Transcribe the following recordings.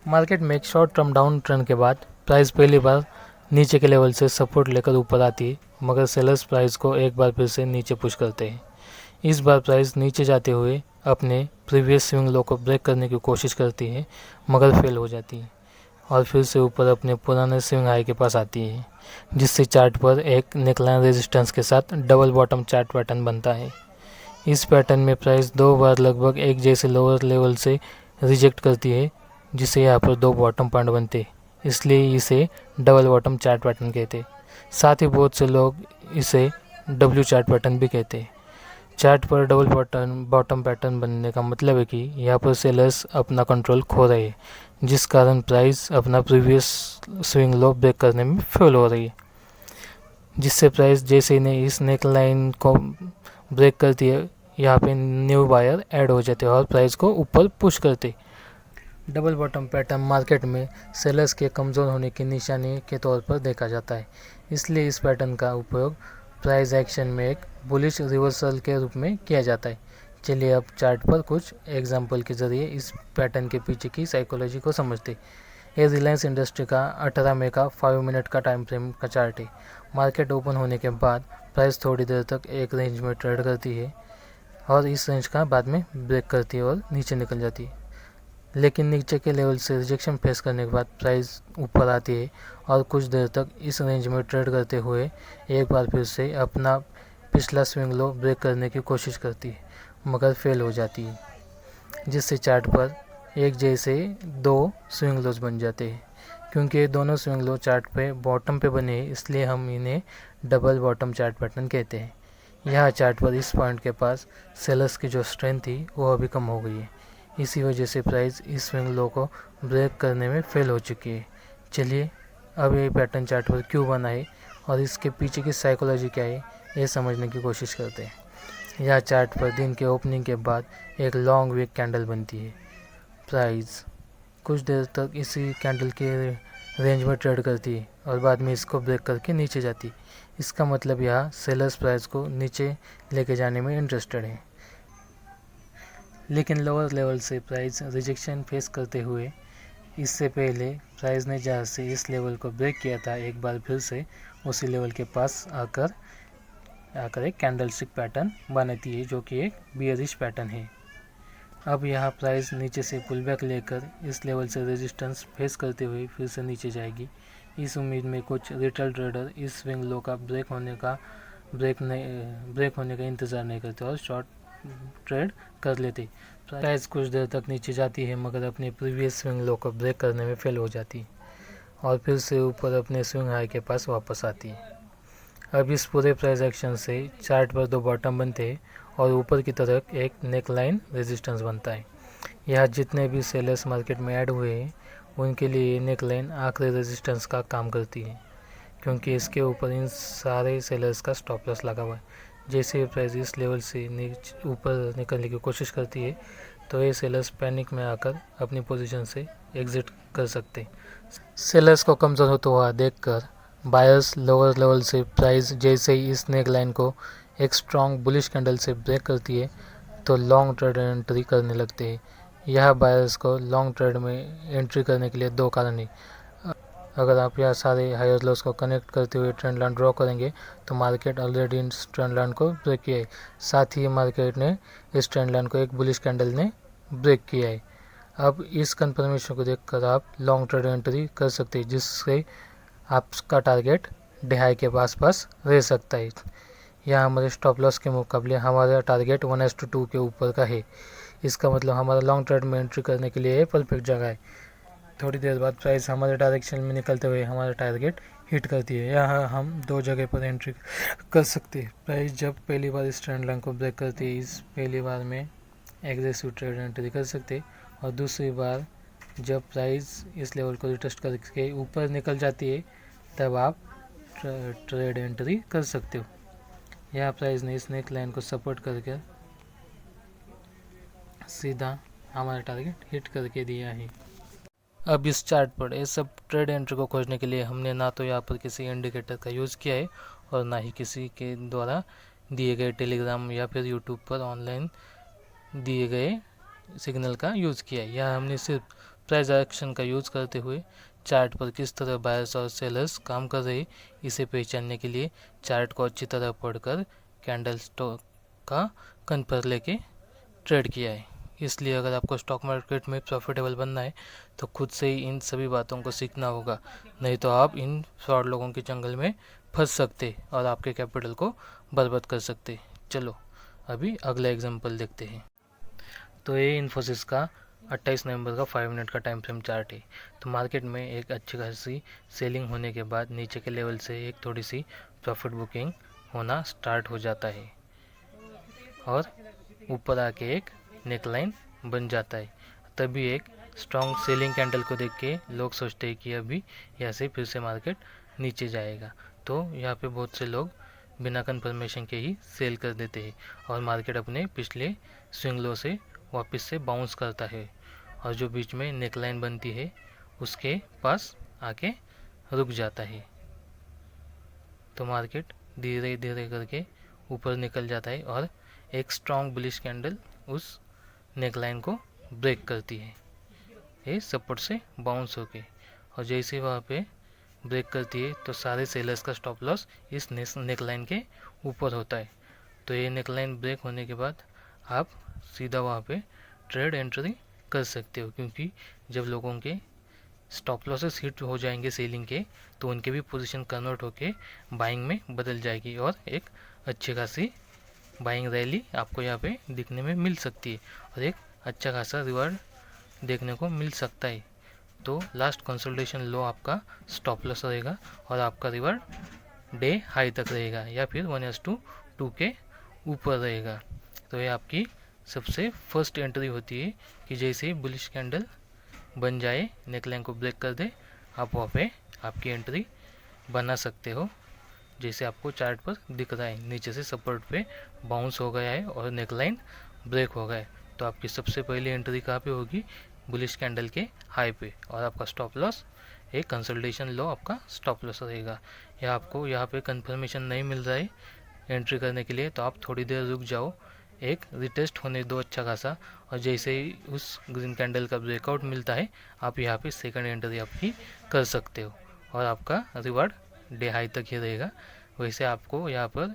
Market में एक short term down trend के बाद प्राइस पहली बार नीचे के लेवल से सपोर्ट लेकर ऊपर आती है, मगर सेलर्स प्राइस को एक बार फिर से नीचे पुश करते हैं। इस बार प्राइस नीचे जाते हुए अपने प्रीवियस स्विंग लो को ब्रेक करने की कोशिश करती है, मगर फेल हो जाती है और फिर से ऊपर अपने पुराने स्विंग हाई के पास आती है, जिससे चार्ट पर एक नेकलाइन रेजिस्टेंस के साथ डबल बॉटम चार्ट पैटर्न बनता है। इस पैटर्न में प्राइस दो बार लगभग एक जैसे लोअर लेवल से रिजेक्ट करती है, जिससे यहाँ पर दो बॉटम पॉइंट बनते, इसलिए इसे डबल बॉटम चार्ट पैटर्न कहते। साथ ही बहुत से लोग इसे डब्ल्यू चार्ट पैटर्न भी कहते। चार्ट पर डबल बॉटम पैटर्न बनने का मतलब है कि यहाँ पर सेलर्स अपना कंट्रोल खो रहे हैं, जिस कारण प्राइस अपना प्रीवियस स्विंग लो ब्रेक करने में फेल हो रही है, जिससे प्राइस जैसे ही इस नेक लाइन को ब्रेक करती है, यहाँ पे न्यू बायर ऐड हो जाते हैं और प्राइस को ऊपर पुश करते। डबल बॉटम पैटर्न मार्केट में सेलर्स के कमज़ोर होने की निशानी के तौर पर देखा जाता है, इसलिए इस पैटर्न का उपयोग प्राइस एक्शन में एक बुलिश रिवर्सल के रूप में किया जाता है। चलिए अब चार्ट पर कुछ एग्जाम्पल के जरिए इस पैटर्न के पीछे की साइकोलॉजी को समझते। ये रिलायंस इंडस्ट्री का 18 मई का 5 मिनट का टाइम फ्रेम का चार्ट है। मार्केट ओपन होने के बाद प्राइस थोड़ी देर तक एक रेंज में ट्रेड करती है और इस रेंज का बाद में ब्रेक करती है और नीचे निकल जाती है, लेकिन नीचे के लेवल से रिजेक्शन फेस करने के बाद प्राइस ऊपर आती है और कुछ देर तक इस रेंज में ट्रेड करते हुए एक बार फिर से अपना पिछला स्विंग लो ब्रेक करने की कोशिश करती है, मगर फेल हो जाती है, जिससे चार्ट पर एक जैसे दो स्विंग लोज बन जाते हैं। क्योंकि ये दोनों स्विंग लो चार्ट पे बॉटम पे बने हैं, इसलिए हम इन्हें डबल बॉटम चार्ट पैटर्न कहते हैं। यहाँ चार्ट पर इस पॉइंट के पास सेलर्स की जो स्ट्रेंथ थी वो अभी कम हो गई है, इसी वजह से प्राइस इस स्विंग लो को ब्रेक करने में फेल हो चुकी है। चलिए अब ये पैटर्न चार्ट पर क्यों बना है और इसके पीछे की साइकोलॉजी क्या है, ये समझने की कोशिश करते हैं। यह चार्ट पर दिन के ओपनिंग के बाद एक लॉन्ग वीक कैंडल बनती है। प्राइस कुछ देर तक इसी कैंडल के रेंज में ट्रेड करती है और बाद में इसको ब्रेक करके नीचे जाती है। इसका मतलब यहाँ सेलर्स प्राइस को नीचे लेके जाने में इंटरेस्टेड है, लेकिन लोअर लेवल से प्राइस रिजेक्शन फेस करते हुए इससे पहले प्राइस ने जहाँ से इस लेवल को ब्रेक किया था, एक बार फिर से उसी लेवल के पास आकर एक कैंडलस्टिक पैटर्न बनाती है, जो कि एक बियरिश पैटर्न है। अब यहाँ प्राइस नीचे से पुलबैक लेकर इस लेवल से रेजिस्टेंस फेस करते हुए फिर से नीचे जाएगी। इस उम्मीद में कुछ रिटेल ट्रेडर इस स्विंग लो का ब्रेक होने का इंतज़ार नहीं करते और शॉर्ट ट्रेड कर लेते। प्राइस कुछ देर तक नीचे जाती है, मगर अपने प्रीवियस स्विंग लो को ब्रेक करने में फेल हो जाती है और फिर से ऊपर अपने स्विंग हाई के पास वापस आती है। अब इस पूरे प्राइस एक्शन से चार्ट पर दो बॉटम बनते हैं और ऊपर की तरफ एक नेक लाइन रेजिस्टेंस बनता है। यहाँ जितने भी सेलर्स मार्केट में ऐड हुए हैं उनके लिए ये नेक लाइन आखिरी रेजिस्टेंस का काम करती है, क्योंकि इसके ऊपर इन सारे सेलर्स का स्टॉप लॉस लगा हुआ है। जैसे ही प्राइस इस लेवल से ऊपर निकलने की कोशिश करती है तो ये सेलर्स पैनिक में आकर अपनी पोजीशन से एग्जिट कर सकते हैं। सेलर्स को कमज़ोर होता हुआ देखकर बायर्स लोअर लेवल से प्राइस जैसे ही इस नेक लाइन को एक स्ट्रॉन्ग बुलिश कैंडल से ब्रेक करती है तो लॉन्ग ट्रेड एंट्री करने लगते हैं। यह बायर्स को लॉन्ग ट्रेड में एंट्री करने के लिए दो कारण है। अगर आप यहाँ सारे हायर लोस को कनेक्ट करते हुए ट्रेंड लाइन ड्रॉ करेंगे तो मार्केट ऑलरेडी इस ट्रेंड लाइन को ब्रेक किया है, साथ ही मार्केट ने इस ट्रेंड लाइन को एक बुलिश कैंडल ने ब्रेक किया है। अब इस कंफर्मेशन को देखकर आप लॉन्ग ट्रेड एंट्री कर सकते हैं, जिससे आपका टारगेट डिहाई के आसपास रह सकता है। यहाँ हमारे स्टॉप लॉस के मुकाबले हमारा टारगेट 1:2 के ऊपर का है। इसका मतलब हमारा लॉन्ग ट्रेड में एंट्री करने के लिए परफेक्ट जगह है। थोड़ी देर बाद प्राइस हमारे डायरेक्शन में निकलते हुए हमारा टारगेट हिट करती है। यहाँ हम दो जगह पर एंट्री कर सकते हैं। प्राइस जब पहली बार इस ट्रेंड लाइन को ब्रेक करती है, इस पहली बार में एग्रेसिव ट्रेड एंट्री कर सकते हैं, और दूसरी बार जब प्राइस इस लेवल को रिटेस्ट करके ऊपर निकल जाती है तब आप ट्रेड एंट्री कर सकते हो। यहाँ प्राइस ने इस नेक लाइन को सपोर्ट करके सीधा हमारा टारगेट हिट करके दिया है। अब इस चार्ट पर ये सब ट्रेड एंट्री को खोजने के लिए हमने ना तो यहाँ पर किसी इंडिकेटर का यूज़ किया है और ना ही किसी के द्वारा दिए गए टेलीग्राम या फिर यूट्यूब पर ऑनलाइन दिए गए सिग्नल का यूज़ किया है। यहाँ हमने सिर्फ प्राइस एक्शन का यूज़ करते हुए चार्ट पर किस तरह बायर्स और सेलर्स काम कर रहे इसे पहचानने के लिए चार्ट को अच्छी तरह पढ़कर कैंडल स्टॉक का कंपेयर लेके ट्रेड किया है। इसलिए अगर आपको स्टॉक मार्केट में प्रॉफिटेबल बनना है तो खुद से ही इन सभी बातों को सीखना होगा, नहीं तो आप इन फ्रॉड लोगों के जंगल में फंस सकते और आपके कैपिटल को बर्बाद कर सकते। चलो अभी अगला एग्जांपल देखते हैं। तो ये इन्फोसिस का 28 नवंबर का 5 मिनट का टाइम फ्रेम चार्ट है। तो मार्केट में एक अच्छी खासी सेलिंग होने के बाद नीचे के लेवल से एक थोड़ी सी प्रॉफिट बुकिंग होना स्टार्ट हो जाता है और ऊपर आके एक नेकलाइन बन जाता है। तभी एक स्ट्रॉन्ग सेलिंग कैंडल को देख के लोग सोचते हैं कि अभी यहाँ से फिर से मार्केट नीचे जाएगा। तो यहाँ पे बहुत से लोग बिना कंफर्मेशन के ही सेल कर देते हैं और मार्केट अपने पिछले स्विंग लो से वापस से बाउंस करता है और जो बीच में नेकलाइन बनती है उसके पास आके रुक जाता है। तो मार्केट धीरे धीरे करके ऊपर निकल जाता है और एक स्ट्रॉन्ग बुलिश कैंडल उस नेकलाइन को ब्रेक करती है, ये सपोर्ट से बाउंस होके। और जैसे वहाँ पे ब्रेक करती है तो सारे सेलर्स का स्टॉप लॉस इस नेकलाइन के ऊपर होता है। तो ये नेकलाइन ब्रेक होने के बाद आप सीधा वहाँ पे ट्रेड एंट्री कर सकते हो, क्योंकि जब लोगों के स्टॉप लॉसेस हिट हो जाएंगे सेलिंग के तो उनके भी पोजीशन कन्वर्ट होके बाइंग में बदल जाएगी और एक अच्छी खासी बाइंग रैली आपको यहाँ पे दिखने में मिल सकती है और एक अच्छा खासा रिवार्ड देखने को मिल सकता है। तो लास्ट कंसोलिडेशन लो आपका स्टॉप लॉस रहेगा और आपका रिवार्ड डे हाई तक रहेगा या फिर 1:2 के ऊपर रहेगा। तो ये आपकी सबसे फर्स्ट एंट्री होती है कि जैसे ही बुलिश कैंडल बन जाए, नेकलाइन को ब्रेक कर दे, आप वहाँ पे आपकी एंट्री बना सकते हो। जैसे आपको चार्ट पर दिख रहा है, नीचे से सपोर्ट पे बाउंस हो गया है और नेकलाइन ब्रेक हो गया है। तो आपकी सबसे पहली एंट्री कहाँ पे होगी? बुलिश कैंडल के हाई पे, और आपका स्टॉप लॉस एक कंसल्टेशन लो आपका स्टॉप लॉस रहेगा। या आपको यहाँ पे कंफर्मेशन नहीं मिल रहा है एंट्री करने के लिए तो आप थोड़ी देर रुक जाओ, एक रिटेस्ट होने दो अच्छा खासा, और जैसे ही उस ग्रीन कैंडल का ब्रेकआउट मिलता है आप यहाँ पे सेकंड एंट्री आपकी कर सकते हो और आपका रिवार्ड डे हाई तक ही रहेगा। वैसे आपको यहाँ पर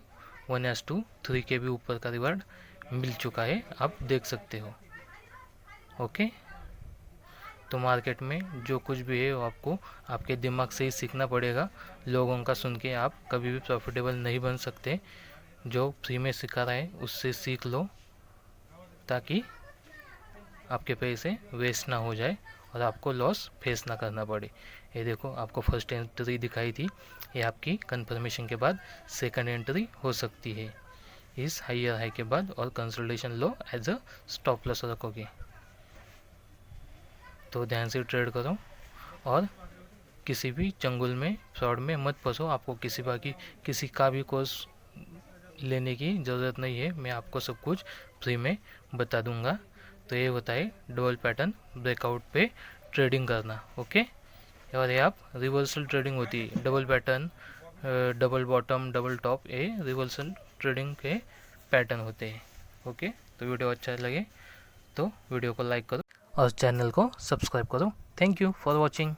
1:3 के भी ऊपर का रिवार्ड मिल चुका है, आप देख सकते हो। ओके, तो मार्केट में जो कुछ भी है वो आपको आपके दिमाग से ही सीखना पड़ेगा। लोगों का सुन के आप कभी भी प्रॉफिटेबल नहीं बन सकते। जो फ्री में सिखा रहा है उससे सीख लो ताकि आपके पैसे वेस्ट ना हो जाए और आपको लॉस फेस ना करना पड़े। ये देखो, आपको फर्स्ट एंट्री दिखाई थी, ये आपकी कंफर्मेशन के बाद सेकंड एंट्री हो सकती है इस हायर हाई के बाद, और consolidation low as a stop loss रखोगे। तो ध्यान से ट्रेड करो और किसी भी चंगुल में फ्रॉड में मत फंसो। आपको किसी का भी कोर्स लेने की ज़रूरत नहीं है, मैं आपको सब कुछ फ्री में बता दूंगा। तो ये होता है डबल पैटर्न ब्रेकआउट पे ट्रेडिंग करना। ओके, और ये आप रिवर्सल ट्रेडिंग होती है, double pattern, double bottom, double top, ये रिवर्सल ट्रेडिंग के पैटर्न होते हैं। ओके, तो वीडियो अच्छा लगे तो वीडियो को लाइक करो और चैनल को सब्सक्राइब करो। Thank you for watching.